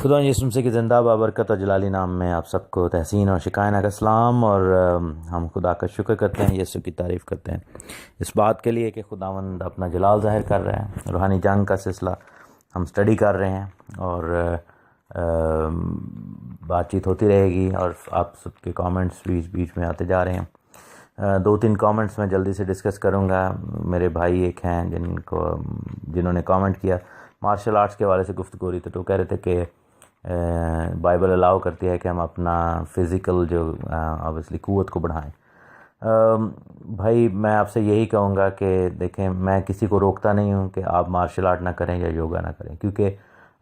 خدا یسوع سے کہ زندہ بابرکت اور جلالی نام میں آپ سب کو تحسین اور شکاینا کا سلام، اور ہم خدا کا شکر کرتے ہیں، یسوع کی تعریف کرتے ہیں اس بات کے لیے کہ خداوند اپنا جلال ظاہر کر رہے ہیں۔ روحانی جنگ کا سلسلہ ہم سٹڈی کر رہے ہیں اور بات چیت ہوتی رہے گی، اور آپ سب کے کامنٹس بیچ میں آتے جا رہے ہیں۔ 2-3 کامنٹس میں جلدی سے ڈسکس کروں گا۔ میرے بھائی ایک ہیں جنہوں نے کامنٹ کیا مارشل آرٹس کے حوالے سے گفتگو ہو رہی تھی، تو کہہ رہے تھے کہ بائبل الاؤ کرتی ہے کہ ہم اپنا فزیکل جو آبویسلی قوت کو بڑھائیں۔ بھائی میں آپ سے یہی کہوں گا کہ دیکھیں، میں کسی کو روکتا نہیں ہوں کہ آپ مارشل آرٹ نہ کریں یا یوگا نہ کریں، کیونکہ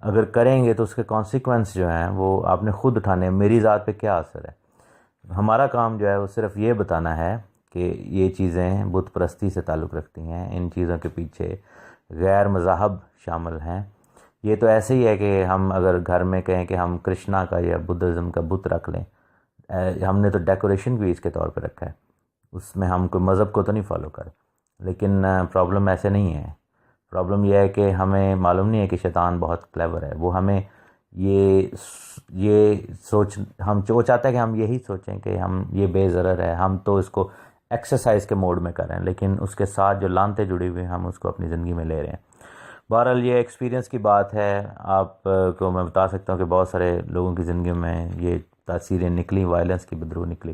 اگر کریں گے تو اس کے کانسیکوینس جو ہیں وہ آپ نے خود اٹھانے ہیں۔ میری ذات پہ کیا اثر ہے؟ ہمارا کام جو ہے وہ صرف یہ بتانا ہے کہ یہ چیزیں بت پرستی سے تعلق رکھتی ہیں، ان چیزوں کے پیچھے غیر مذاہب شامل ہیں۔ یہ تو ایسے ہی ہے کہ ہم اگر گھر میں کہیں کہ ہم کرشنا کا یا بدھزم کا بت رکھ لیں، ہم نے تو ڈیکوریشن بھی اس کے طور پہ رکھا ہے، اس میں ہم کوئی مذہب کو تو نہیں فالو کر، لیکن پرابلم ایسے نہیں ہے۔ پرابلم یہ ہے کہ ہمیں معلوم نہیں ہے کہ شیطان بہت کلیور ہے، وہ ہمیں یہ وہ چاہتا ہے کہ ہم یہی سوچیں کہ ہم یہ بے ضرر ہے، ہم تو اس کو ایکسرسائز کے موڈ میں کر رہے ہیں، لیکن اس کے ساتھ جو لانتیں جڑی ہوئی ہیں ہم اس کو اپنی زندگی میں لے رہے ہیں۔ بہرحال یہ ایکسپیرینس کی بات ہے، آپ کو میں بتا سکتا ہوں کہ بہت سارے لوگوں کی زندگی میں یہ تاثیریں نکلی، وائلنس کی بدبو نکلی۔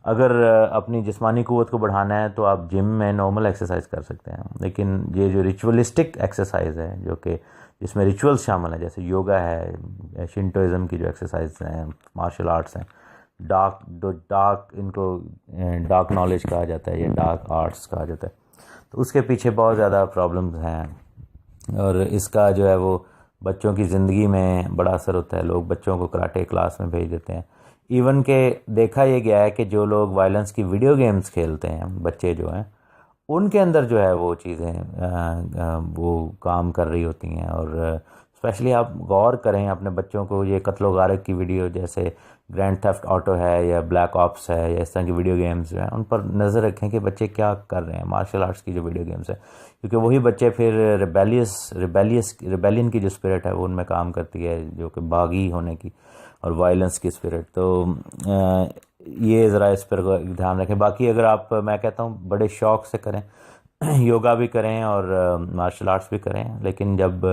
اگر اپنی جسمانی قوت کو بڑھانا ہے تو آپ جم میں نارمل ایکسرسائز کر سکتے ہیں، لیکن یہ جو ریچولسٹک ایکسرسائز ہے جو کہ جس میں ریچولز شامل ہیں، جیسے یوگا ہے، شنٹوازم کی جو ایکسرسائز ہیں، مارشل آرٹس ہیں، ان کو ڈارک نالج کہا جاتا ہے یا ڈارک آرٹس کہا جاتا ہے، تو اس کے پیچھے بہت زیادہ پرابلمز ہیں، اور اس کا جو ہے وہ بچوں کی زندگی میں بڑا اثر ہوتا ہے۔ لوگ بچوں کو کراٹے کلاس میں بھیج دیتے ہیں، ایون کہ دیکھا یہ گیا ہے کہ جو لوگ وائلنس کی ویڈیو گیمز کھیلتے ہیں، بچے جو ہیں ان کے اندر جو ہے وہ چیزیں وہ کام کر رہی ہوتی ہیں، اور اسپیشلی آپ غور کریں اپنے بچوں کو، یہ قتل و غارت کی ویڈیو جیسے گرینڈ تھیفٹ آٹو ہے یا بلیک آپس ہے یا اس طرح کی ویڈیو گیمز جو ہیں، ان پر نظر رکھیں کہ بچے کیا کر رہے ہیں۔ مارشل آرٹس کی جو ویڈیو گیمز ہیں، کیونکہ وہی بچے پھر ریبیلین کی جو اسپرٹ ہے وہ ان میں کام کرتی ہے، جو کہ باغی ہونے کی اور وائلنس کی اسپرٹ، تو یہ ذرا اس پر دھیان رکھیں۔ باقی اگر آپ، میں کہتا ہوں بڑے شوق سے کریں، یوگا بھی کریں اور مارشل آرٹس بھی کریں، لیکن جب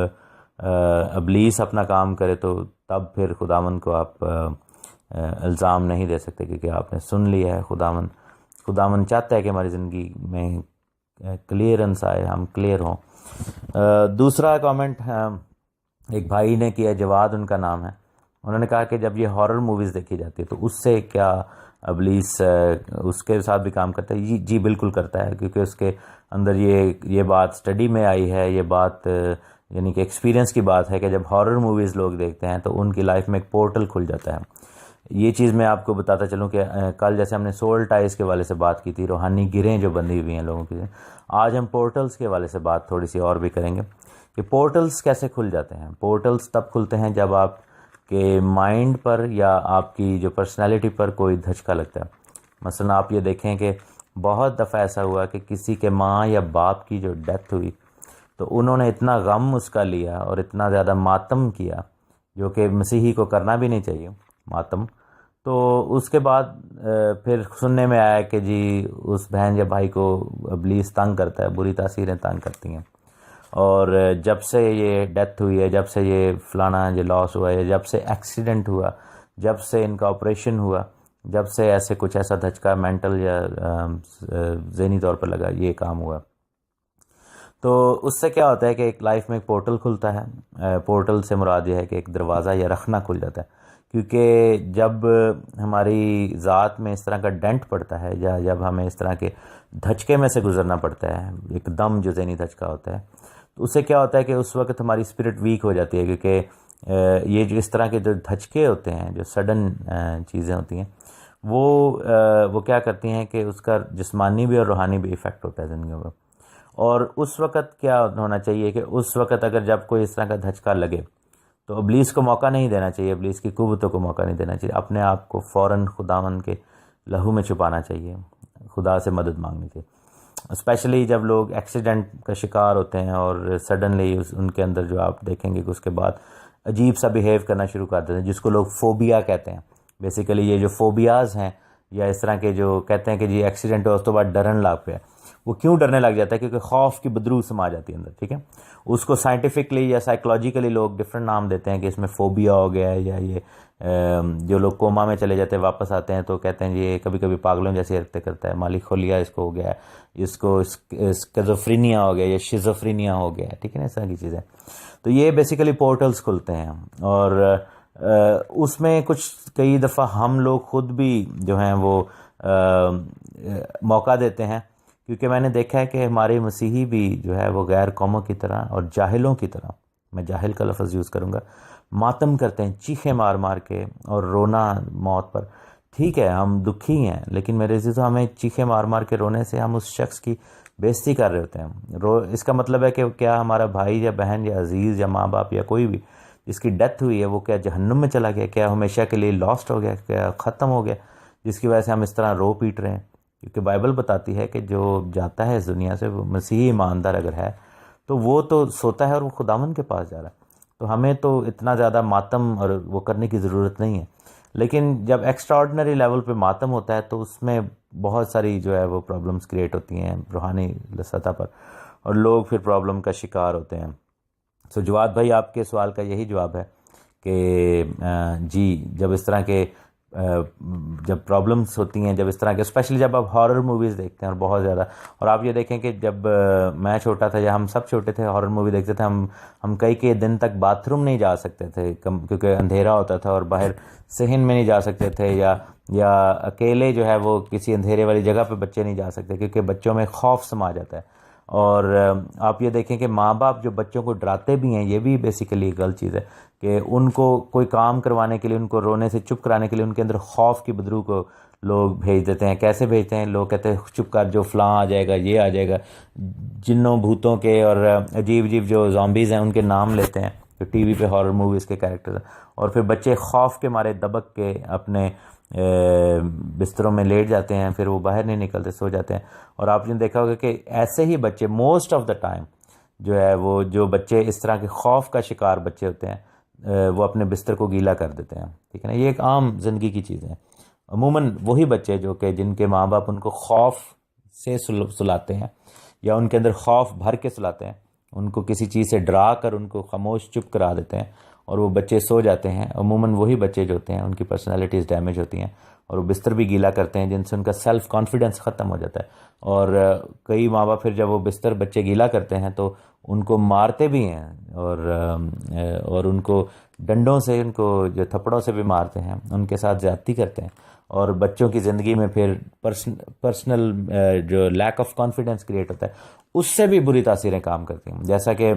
ابلیس اپنا کام کرے تو تب پھر خداوند کو آپ الزام نہیں دے سکتے، کیونکہ آپ نے سن لیا ہے۔ خداوند چاہتا ہے کہ ہماری زندگی میں کلیئرنس آئے، ہم کلیئر ہوں۔ دوسرا کامنٹ ایک بھائی نے کیا، جواد ان کا نام ہے، انہوں نے کہا کہ جب یہ ہارر موویز دیکھی جاتی ہے تو اس سے کیا ابلیس اس کے ساتھ بھی کام کرتا ہے؟ جی بالکل کرتا ہے، کیونکہ اس کے اندر یہ بات سٹڈی میں آئی ہے، یہ بات یعنی کہ ایکسپیرینس کی بات ہے کہ جب ہارر موویز لوگ دیکھتے ہیں تو ان کی لائف میں ایک پورٹل کھل جاتا ہے۔ یہ چیز میں آپ کو بتاتا چلوں کہ کل جیسے ہم نے سول ٹائز کے حوالے سے بات کی تھی، روحانی گرہیں جو بندھی ہوئی ہیں لوگوں کی، آج ہم پورٹلز کے حوالے سے بات تھوڑی سی اور بھی کریں گے کہ پورٹلز کیسے کھل جاتے ہیں۔ پورٹلز تب کھلتے ہیں جب آپ کے مائنڈ پر یا آپ کی جو پرسنالٹی پر کوئی دھچکا لگتا ہے۔ مثلا آپ یہ دیکھیں کہ بہت دفعہ ایسا ہوا کہ کسی کے ماں یا باپ کی جو ڈیتھ ہوئی تو انہوں نے اتنا غم اس کا لیا اور اتنا زیادہ ماتم کیا، جو کہ مسیحی کو کرنا بھی نہیں چاہیے ماتم، تو اس کے بعد پھر سننے میں آیا کہ جی اس بہن یا بھائی کو ابلیس تنگ کرتا ہے، بری تاثیریں تنگ کرتی ہیں، اور جب سے یہ ڈیتھ ہوئی ہے، جب سے یہ فلانا یہ لاس ہوا ہے، جب سے ایکسیڈنٹ ہوا، جب سے ان کا آپریشن ہوا، جب سے ایسے کچھ ایسا دھچکا مینٹل یا ذہنی طور پر لگا، یہ کام ہوا، تو اس سے کیا ہوتا ہے کہ ایک لائف میں ایک پورٹل کھلتا ہے۔ پورٹل سے مراد یہ ہے کہ ایک دروازہ یا رخنہ کھل جاتا ہے، کیونکہ جب ہماری ذات میں اس طرح کا ڈینٹ پڑتا ہے یا جب ہمیں اس طرح کے دھچکے میں سے گزرنا پڑتا ہے، ایک دم جو ذہنی دھچکا ہوتا ہے، تو اس سے کیا ہوتا ہے کہ اس وقت ہماری اسپرٹ ویک ہو جاتی ہے، کیونکہ یہ جو اس طرح کے جو دھچکے ہوتے ہیں، جو سڈن چیزیں ہوتی ہیں، وہ کیا کرتی ہیں کہ اس کا جسمانی بھی اور روحانی بھی ایفیکٹ ہوتا ہے زندگی میں۔ اور اس وقت کیا ہونا چاہیے کہ اس وقت اگر جب کوئی اس طرح کا دھچکا لگے تو ابلیس کو موقع نہیں دینا چاہیے، ابلیس کی قوتوں کو موقع نہیں دینا چاہیے، اپنے آپ کو فوراً خداوند کے لہو میں چھپانا چاہیے، خدا سے مدد مانگنی چاہیے۔ اسپیشلی جب لوگ ایکسیڈنٹ کا شکار ہوتے ہیں اور سڈنلی ان کے اندر جو آپ دیکھیں گے کہ اس کے بعد عجیب سا بیہیو کرنا شروع کر دیتے ہیں، جس کو لوگ فوبیا کہتے ہیں. بیسیکلی یہ جو فوبیاز ہیں یا اس طرح کے جو کہتے ہیں کہ جی ایکسیڈنٹ ہو اس کے بعد ڈرن لگ پہ، وہ کیوں ڈرنے لگ جاتا ہے؟ کیونکہ خوف کی بدرو سما جاتی ہے اندر. ٹھیک ہے، اس کو سائنٹیفکلی یا سائیکولوجیکلی لوگ ڈفرینٹ نام دیتے ہیں کہ اس میں فوبیا ہو گیا ہے، یا یہ جو لوگ کوما میں چلے جاتے ہیں واپس آتے ہیں تو کہتے ہیں یہ کبھی کبھی پاگلوں جیسی حرکتیں کرتا ہے، مالی خولیا اس کو ہو گیا ہے، اس کو اسکیزوفرینیا ہو گیا یا شیزوفرینیا ہو گیا ہے. ٹھیک ہے نا، اس طرح کی چیزیں. تو یہ بیسیکلی پورٹلز کھلتے ہیں، اور اس میں کچھ کئی دفعہ ہم لوگ خود بھی جو ہیں وہ موقع دیتے ہیں، کیونکہ میں نے دیکھا ہے کہ ہمارے مسیحی بھی جو ہے وہ غیر قوموں کی طرح اور جاہلوں کی طرح، میں جاہل کا لفظ یوز کروں گا، ماتم کرتے ہیں چیخیں مار مار کے اور رونا موت پر. ٹھیک ہے، ہم دکھی ہیں، لیکن میرے عزیزو ہمیں چیخیں مار مار کے رونے سے ہم اس شخص کی بےزتی کر رہے ہوتے ہیں. اس کا مطلب ہے کہ کیا ہمارا بھائی یا بہن یا عزیز یا ماں باپ یا کوئی بھی جس کی ڈیتھ ہوئی ہے وہ کیا جہنم میں چلا گیا؟ کیا ہمیشہ کے لیے لاسٹ ہو گیا؟ کیا ختم ہو گیا جس کی وجہ سے ہم اس طرح رو پیٹ رہے ہیں؟ کیونکہ بائبل بتاتی ہے کہ جو جاتا ہے اس دنیا سے، وہ مسیحی ایماندار اگر ہے تو وہ تو سوتا ہے اور وہ خداوند کے پاس جا رہا ہے. تو ہمیں تو اتنا زیادہ ماتم اور وہ کرنے کی ضرورت نہیں ہے. لیکن جب ایکسٹرا آرڈنری لیول پہ ماتم ہوتا ہے تو اس میں بہت ساری جو ہے وہ پرابلمس کریٹ ہوتی ہیں روحانی سطح پر، اور لوگ پھر پرابلم کا شکار ہوتے ہیں. سو جواد بھائی، آپ کے سوال کا یہی جواب ہے کہ جی، جب اس طرح کے جب پرابلمس ہوتی ہیں، جب اس طرح کے اسپیشلی جب آپ ہارر موویز دیکھتے ہیں اور بہت زیادہ، اور آپ یہ دیکھیں کہ جب میں چھوٹا تھا یا ہم سب چھوٹے تھے ہارر مووی دیکھتے تھے، ہم کئی دن تک باتھ روم نہیں جا سکتے تھے کیونکہ اندھیرا ہوتا تھا، اور باہر صحن میں نہیں جا سکتے تھے، یا اکیلے جو ہے وہ کسی اندھیرے والی جگہ پہ بچے نہیں جا سکتے کیونکہ بچوں میں خوف سما جاتا ہے. اور آپ یہ دیکھیں کہ ماں باپ جو بچوں کو ڈراتے بھی ہیں، یہ بھی بیسیکلی ایک غلط چیز ہے کہ ان کو کوئی کام کروانے کے لیے، ان کو رونے سے چپ کرانے کے لیے ان کے اندر خوف کی بدرو کو لوگ بھیج دیتے ہیں. کیسے بھیجتے ہیں؟ لوگ کہتے ہیں چپ کر، جو فلاں آ جائے گا، یہ آ جائے گا، جنوں بھوتوں کے اور عجیب عجیب جو زامبیز ہیں ان کے نام لیتے ہیں جو ٹی وی پہ ہارر موویز کے کیریکٹر ہیں، اور پھر بچے خوف کے مارے دبک کے اپنے بستروں میں لیٹ جاتے ہیں، پھر وہ باہر نہیں نکلتے، سو جاتے ہیں. اور آپ نے دیکھا ہوگا کہ ایسے ہی بچے موسٹ آف دا ٹائم جو ہے وہ جو بچے اس طرح کے خوف کا شکار بچے ہوتے ہیں وہ اپنے بستر کو گیلا کر دیتے ہیں. ٹھیک ہے نا، یہ ایک عام زندگی کی چیز ہے. عموماً وہی بچے جو کہ جن کے ماں باپ ان کو خوف سے سلاتے ہیں یا ان کے اندر خوف بھر کے سلاتے ہیں، ان کو کسی چیز سے ڈرا کر ان کو خاموش چپ کرا دیتے ہیں اور وہ بچے سو جاتے ہیں، عموماً وہی بچے جو ہوتے ہیں ان کی پرسنالٹیز ڈیمیج ہوتی ہیں اور وہ بستر بھی گیلا کرتے ہیں، جن سے ان کا سیلف کانفیڈنس ختم ہو جاتا ہے. اور کئی ماں باپ پھر جب وہ بستر بچے گیلا کرتے ہیں تو ان کو مارتے بھی ہیں، اور ان کو ڈنڈوں سے، ان کو جو تھپڑوں سے بھی مارتے ہیں، ان کے ساتھ زیادتی کرتے ہیں. اور بچوں کی زندگی میں پھر پرسنل جو لیک آف کانفیڈنس کریٹ ہوتا ہے، اس سے بھی بری تاثیریں کام کرتی ہیں. جیسا کہ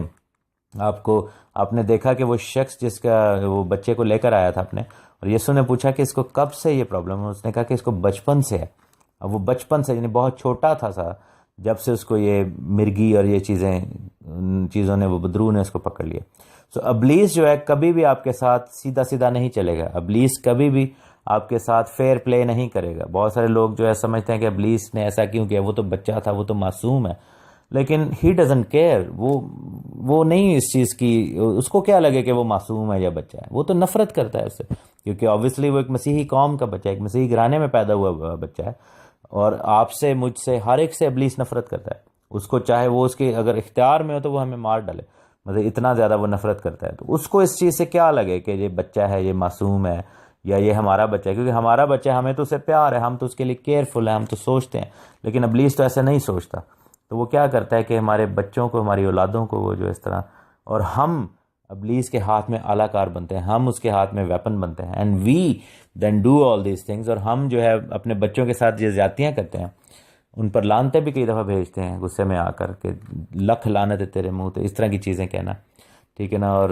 آپ نے دیکھا کہ وہ شخص جس کا وہ بچے کو لے کر آیا تھا اپنے، اور یسوع نے پوچھا کہ اس کو کب سے یہ پرابلم ہے؟ اس نے کہا کہ اس کو بچپن سے ہے. اب وہ بچپن سے، یعنی بہت چھوٹا تھا سا جب سے اس کو یہ مرگی اور یہ چیزوں نے، وہ بدرو نے اس کو پکڑ لیا. سو ابلیس جو ہے کبھی بھی آپ کے ساتھ سیدھا سیدھا نہیں چلے گا. ابلیس کبھی بھی آپ کے ساتھ فیئر پلے نہیں کرے گا. بہت سارے لوگ جو ہے سمجھتے ہیں کہ ابلیس نے ایسا کیوں کیا، وہ تو بچہ تھا، وہ تو معصوم ہے. لیکن ہی ڈزنٹ کیئر، وہ نہیں اس چیز کی، اس کو کیا لگے کہ وہ معصوم ہے یا بچہ ہے. وہ تو نفرت کرتا ہے اس سے، کیونکہ آبویسلی وہ ایک مسیحی قوم کا بچہ ہے، ایک مسیحی گھرانے میں پیدا ہوا بچہ ہے، اور آپ سے، مجھ سے، ہر ایک سے ابلیس نفرت کرتا ہے. اس کو چاہے وہ اس کے اگر اختیار میں ہو تو وہ ہمیں مار ڈالے، مطلب اتنا زیادہ وہ نفرت کرتا ہے. تو اس کو اس چیز سے کیا لگے کہ یہ بچہ ہے، یہ معصوم ہے، یا یہ ہمارا بچہ ہے، کیونکہ ہمارا بچہ، ہمیں تو اسے پیار ہے، ہم تو اس کے لیے کیئرفل ہیں، ہم تو سوچتے ہیں. لیکن ابلیس تو ایسا نہیں سوچتا. تو وہ کیا کرتا ہے کہ ہمارے بچوں کو، ہماری اولادوں کو وہ جو اس طرح، اور ہم ابلیس کے ہاتھ میں آلہ کار بنتے ہیں، ہم اس کے ہاتھ میں ویپن بنتے ہیں. And we then do all these things. اور ہم جو ہے اپنے بچوں کے ساتھ یہ زیادتیاں کرتے ہیں، ان پر لانتیں بھی کئی دفعہ بھیجتے ہیں غصے میں آ کر کہ لکھ لعنت ہے تیرے منہ، تو اس طرح کی چیزیں کہنا، ٹھیک ہے نا، اور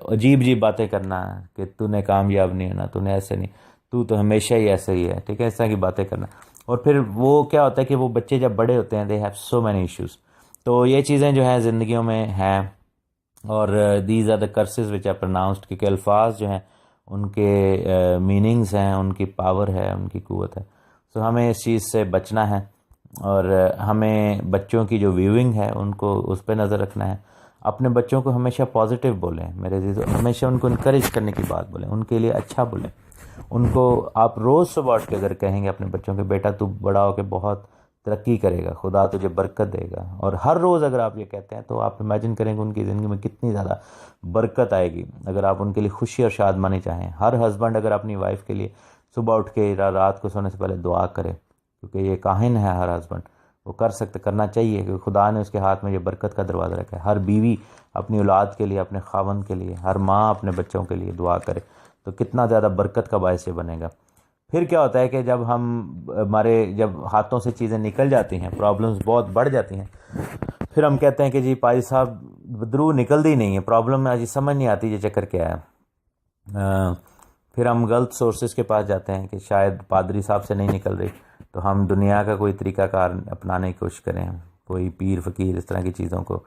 عجیب عجیب باتیں کرنا کہ تو نے کامیاب نہیں ہونا، تو نے ایسے نہیں، تو ہمیشہ ہی ایسے ہی ہے، ٹھیک ہے، اس طرح کی باتیں کرنا. اور پھر وہ کیا ہوتا ہے کہ وہ بچے جب بڑے ہوتے ہیں they have so many issues. تو یہ چیزیں جو ہیں زندگیوں میں ہیں، اور these are the crises which are pronounced, کیونکہ الفاظ جو ہیں ان کے میننگز ہیں، ان کی پاور ہے، ان کی قوت ہے. سو ہمیں اس چیز سے بچنا ہے. اور ہمیں بچوں کی جو ویونگ ہے ان کو اس پہ نظر رکھنا ہے. اپنے بچوں کو ہمیشہ پازیٹیو بولیں میرے عزیزو، ہمیشہ ان کو انکریج کرنے کی بات بولیں، ان کے لیے اچھا بولیں. ان کو آپ روز صبح اٹھ کے اگر کہیں گے اپنے بچوں کے بیٹا تو بڑا ہو کے بہت ترقی کرے گا، خدا تجھے برکت دے گا، اور ہر روز اگر آپ یہ کہتے ہیں تو آپ امیجن کریں کہ ان کی زندگی میں کتنی زیادہ برکت آئے گی. اگر آپ ان کے لیے خوشی اور شادمانی چاہیں، ہر ہسبینڈ اگر اپنی وائف کے لیے صبح اٹھ کے رات کو سونے سے پہلے دعا کرے، کیونکہ یہ کاہن ہے ہر ہسبینڈ، وہ کرنا چاہیے کہ خدا نے اس کے ہاتھ میں یہ برکت کا دروازہ رکھا ہے. ہر بیوی اپنی اولاد کے لیے، اپنے خاوند کے لیے، ہر ماں اپنے بچوں کے لیے دعا کرے تو کتنا زیادہ برکت کا باعث یہ بنے گا. پھر کیا ہوتا ہے کہ جب ہاتھوں سے چیزیں نکل جاتی ہیں، پرابلمز بہت بڑھ جاتی ہیں، پھر ہم کہتے ہیں کہ جی پائی صاحب بدرو نکلتی نہیں ہے، پرابلم میں سمجھ نہیں آتی یہ چکر کیا ہے. پھر ہم غلط سورسز کے پاس جاتے ہیں کہ شاید پادری صاحب سے نہیں نکل رہی، تو ہم دنیا کا کوئی طریقہ کار اپنانے کی کوشش کریں، کوئی پیر فقیر اس طرح کی چیزوں کو،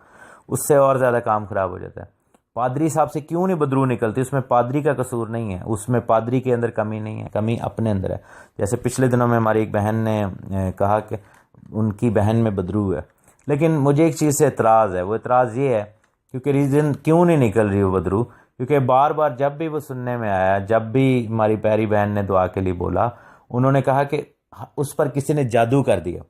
اس سے اور زیادہ کام خراب ہو جاتا ہے. پادری صاحب سے کیوں نہیں بدرو نکلتی؟ اس میں پادری کا قصور نہیں ہے، اس میں پادری کے اندر کمی نہیں ہے، کمی اپنے اندر ہے. جیسے پچھلے دنوں میں ہماری ایک بہن نے کہا کہ ان کی بہن میں بدرو ہے، لیکن مجھے ایک چیز سے اعتراض ہے. وہ اعتراض یہ ہے کیونکہ ریزن کیوں نہیں نکل رہی وہ بدرو، کیونکہ بار بار جب بھی وہ سننے میں آیا، جب بھی ہماری پیاری بہن نے دعا کے لیے بولا، انہوں نے کہا کہ اس پر کسی نے جادو کر دیا.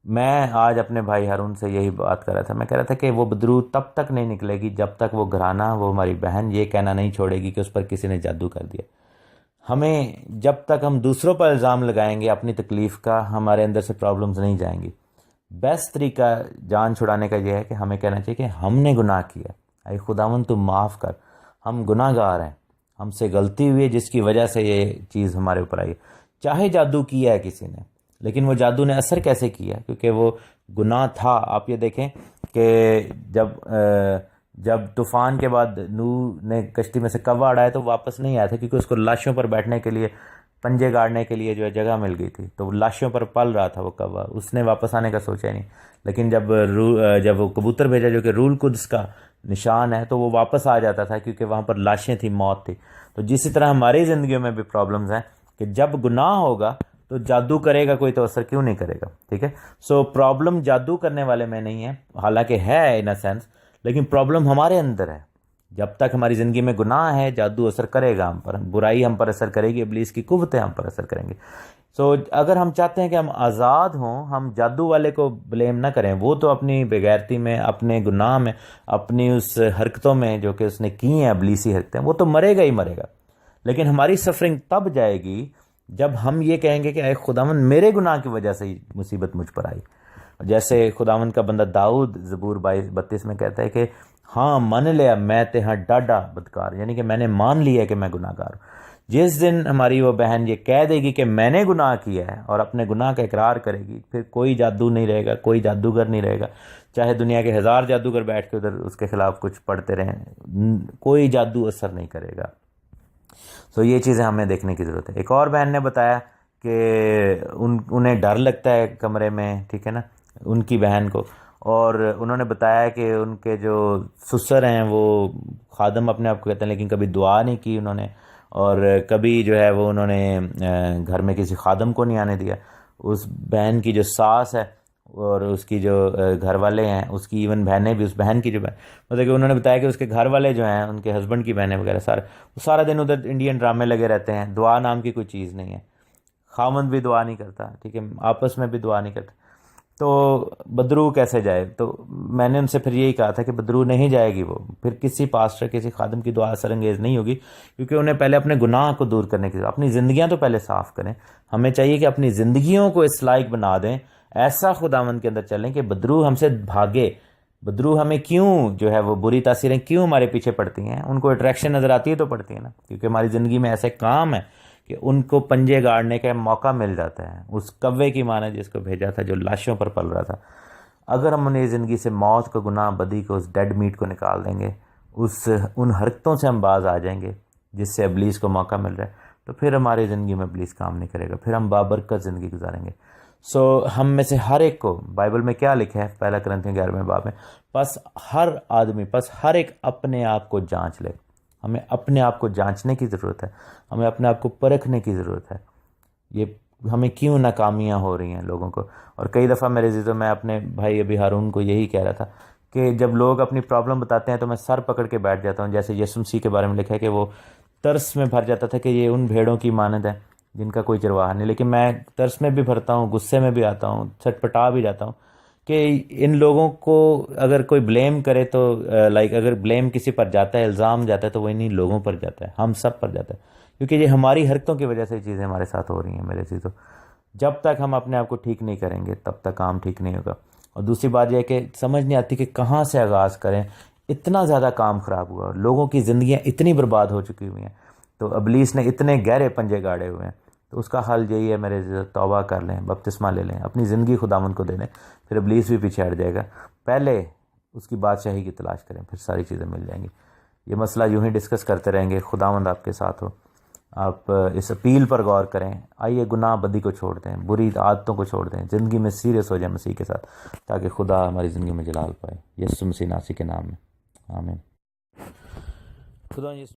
میں آج اپنے بھائی ہارون سے یہی بات کر رہا تھا، میں کہہ رہا تھا کہ وہ بدرو تب تک نہیں نکلے گی جب تک وہ گھرانہ، وہ ہماری بہن یہ کہنا نہیں چھوڑے گی کہ اس پر کسی نے جادو کر دیا. ہمیں جب تک ہم دوسروں پر الزام لگائیں گے اپنی تکلیف کا، ہمارے اندر سے پرابلمز نہیں جائیں گی. بیسٹ طریقہ جان چھڑانے کا یہ ہے کہ ہمیں کہنا چاہیے کہ ہم نے گناہ کیا، اے خداوند تو معاف کر، ہم گناہ گار ہیں، ہم سے غلطی ہوئی ہے جس کی وجہ سے یہ چیز ہمارے اوپر آئی. چاہے جادو کیا ہے کسی نے، لیکن وہ جادو نے اثر کیسے کیا؟ کیونکہ وہ گناہ تھا. آپ یہ دیکھیں کہ جب طوفان کے بعد نوح نے کشتی میں سے کوا اڑایا تو واپس نہیں آیا تھا، کیونکہ اس کو لاشوں پر بیٹھنے کے لیے، پنجے گاڑنے کے لیے جو ہے جگہ مل گئی تھی، تو وہ لاشوں پر پل رہا تھا وہ کوا، اس نے واپس آنے کا سوچا ہی نہیں. لیکن جب وہ کبوتر بھیجا جو کہ رول قدس کا نشان ہے، تو وہ واپس آ جاتا تھا، کیونکہ وہاں پر لاشیں تھیں، موت تھی. تو جسی طرح ہماری زندگیوں میں بھی پرابلمز ہیں کہ جب گناہ ہوگا تو جادو کرے گا کوئی تو اثر کیوں نہیں کرے گا. ٹھیک ہے، سو پرابلم جادو کرنے والے میں نہیں ہے، حالانکہ ہے ان اے سینس، لیکن پرابلم ہمارے اندر ہے. جب تک ہماری زندگی میں گناہ ہے، جادو اثر کرے گا ہم پر، برائی ہم پر اثر کرے گی، ابلیس کی قوتیں ہم پر اثر کریں گی. سو اگر ہم چاہتے ہیں کہ ہم آزاد ہوں، ہم جادو والے کو بلیم نہ کریں. وہ تو اپنی بےغیرتی میں، اپنے گناہ میں، اپنی اس حرکتوں میں جو کہ اس نے کی ہیں ابلیسی حرکتیں، وہ تو مرے گا ہی مرے گا. لیکن ہماری سفرنگ تب جائے گی جب ہم یہ کہیں گے کہ اے خداوند میرے گناہ کی وجہ سے مصیبت مجھ پر آئی. جیسے خداوند کا بندہ داؤد زبور 22 میں کہتا ہے کہ ہاں من لیا میں تہاں ڈاڈا بدکار، یعنی کہ میں نے مان لیا کہ میں گناہ گار ہوں. جس دن ہماری وہ بہن یہ کہہ دے گی کہ میں نے گناہ کیا ہے اور اپنے گناہ کا اقرار کرے گی، پھر کوئی جادو نہیں رہے گا، کوئی جادوگر نہیں رہے گا. چاہے دنیا کے 1000 جادوگر بیٹھ کے ادھر اس کے خلاف کچھ پڑھتے رہیں، کوئی جادو اثر نہیں کرے گا. تو یہ چیزیں ہمیں دیکھنے کی ضرورت ہے. ایک اور بہن نے بتایا کہ انہیں ڈر لگتا ہے کمرے میں، ٹھیک ہے نا، ان کی بہن کو، اور انہوں نے بتایا کہ ان کے جو سسر ہیں وہ خادم اپنے آپ کو کہتے ہیں، لیکن کبھی دعا نہیں کی انہوں نے، اور کبھی جو ہے وہ انہوں نے گھر میں کسی خادم کو نہیں آنے دیا. اس بہن کی جو ساس ہے اور اس کی جو گھر والے ہیں، اس کی ایون بہنیں بھی، اس بہن کی جو بہن، مطلب کہ انہوں نے بتایا کہ اس کے گھر والے جو ہیں، ان کے ہسبینڈ کی بہنیں وغیرہ سارا دن ادھر انڈین ڈرامے لگے رہتے ہیں. دعا نام کی کوئی چیز نہیں ہے، خاوند بھی دعا نہیں کرتا، ٹھیک ہے، آپس میں بھی دعا نہیں کرتا. تو بدرو کیسے جائے؟ تو میں نے ان سے پھر یہی کہا تھا کہ بدرو نہیں جائے گی وہ، پھر کسی پاسٹر، کسی خادم کی دعا اثر انگیز نہیں ہوگی، کیونکہ انہیں پہلے اپنے گناہ کو دور کرنے کی ضرورت، اپنی زندگیاں تو پہلے صاف کریں. ہمیں چاہیے کہ اپنی زندگیوں کو اس لائق بنا دیں، ایسا خداوند کے اندر چلیں کہ بدرو ہم سے بھاگے. بدرو ہمیں کیوں جو ہے وہ بری تاثیریں کیوں ہمارے پیچھے پڑتی ہیں؟ ان کو اٹریکشن نظر آتی ہے تو پڑتی ہے نا، کیونکہ ہماری زندگی میں ایسے کام ہے کہ ان کو پنجے گاڑنے کا موقع مل جاتا ہے. اس کوے کی ماں نے جس کو بھیجا تھا جو لاشوں پر پل رہا تھا، اگر ہم انہیں زندگی سے موت کو، گناہ، بدی کو، اس ڈیڈ میٹ کو نکال دیں گے، ان حرکتوں سے ہم باز آ جائیں گے جس سے ابلیس کو موقع مل رہا ہے، تو پھر ہماری زندگی میں ابلیس کام نہیں کرے گا، پھر ہم بابرکت زندگی گزاریں گے. سو ہم میں سے ہر ایک کو، بائبل میں کیا لکھا ہے 1 کرنتھیوں 11 باب میں، بس ہر آدمی، بس ہر ایک اپنے آپ کو جانچ لے. ہمیں اپنے آپ کو جانچنے کی ضرورت ہے، ہمیں اپنے آپ کو پرکھنے کی ضرورت ہے. یہ ہمیں کیوں ناکامیاں ہو رہی ہیں لوگوں کو. اور کئی دفعہ میرے عزیزوں میں اپنے بھائی ابھی ہارون کو یہی کہہ رہا تھا کہ جب لوگ اپنی پرابلم بتاتے ہیں تو میں سر پکڑ کے بیٹھ جاتا ہوں. جیسے یسوع مسیح کے بارے میں لکھا ہے کہ وہ ترس میں بھر جاتا تھا کہ یہ ان بھیڑوں کی مانند ہے جن کا کوئی چرواہا نہیں. لیکن میں ترس میں بھی بھرتا ہوں, غصے میں بھی آتا ہوں, چھٹپٹا بھی جاتا ہوں کہ ان لوگوں کو اگر کوئی بلیم کرے تو اگر بلیم کسی پر جاتا ہے, الزام جاتا ہے, تو وہ انہی لوگوں پر جاتا ہے, ہم سب پر جاتا ہے, کیونکہ یہ ہماری حرکتوں کی وجہ سے یہ چیزیں ہمارے ساتھ ہو رہی ہیں میرے عزیزو. جب تک ہم اپنے آپ کو ٹھیک نہیں کریں گے تب تک کام ٹھیک نہیں ہوگا. اور دوسری بات یہ ہے کہ سمجھ نہیں آتی کہ کہاں سے آغاز کریں. اتنا زیادہ کام خراب ہوا, لوگوں کی زندگیاں اتنی برباد ہو چکی ہوئی ہیں, تو ابلیس نے اتنے گہرے پنجے گاڑے ہوئے ہیں. تو اس کا حل یہی ہے میرے عزیزو, توبہ کر لیں, بپتسمہ لے لیں, اپنی زندگی خداوند کو دے دیں, پھر ابلیس بھی پیچھے ہٹ جائے گا. پہلے اس کی بادشاہی کی تلاش کریں, پھر ساری چیزیں مل جائیں گی. یہ مسئلہ یوں ہی ڈسکس کرتے رہیں گے. خداوند آپ کے ساتھ ہو. آپ اس اپیل پر غور کریں, آئیے گناہ بدی کو چھوڑ دیں, بری عادتوں کو چھوڑ دیں, زندگی میں سیریس ہو جائیں مسیح کے ساتھ, تاکہ خدا ہماری زندگی میں جلال پائے. یسوع مسیح ناصری کے نام میں, آمین. خدا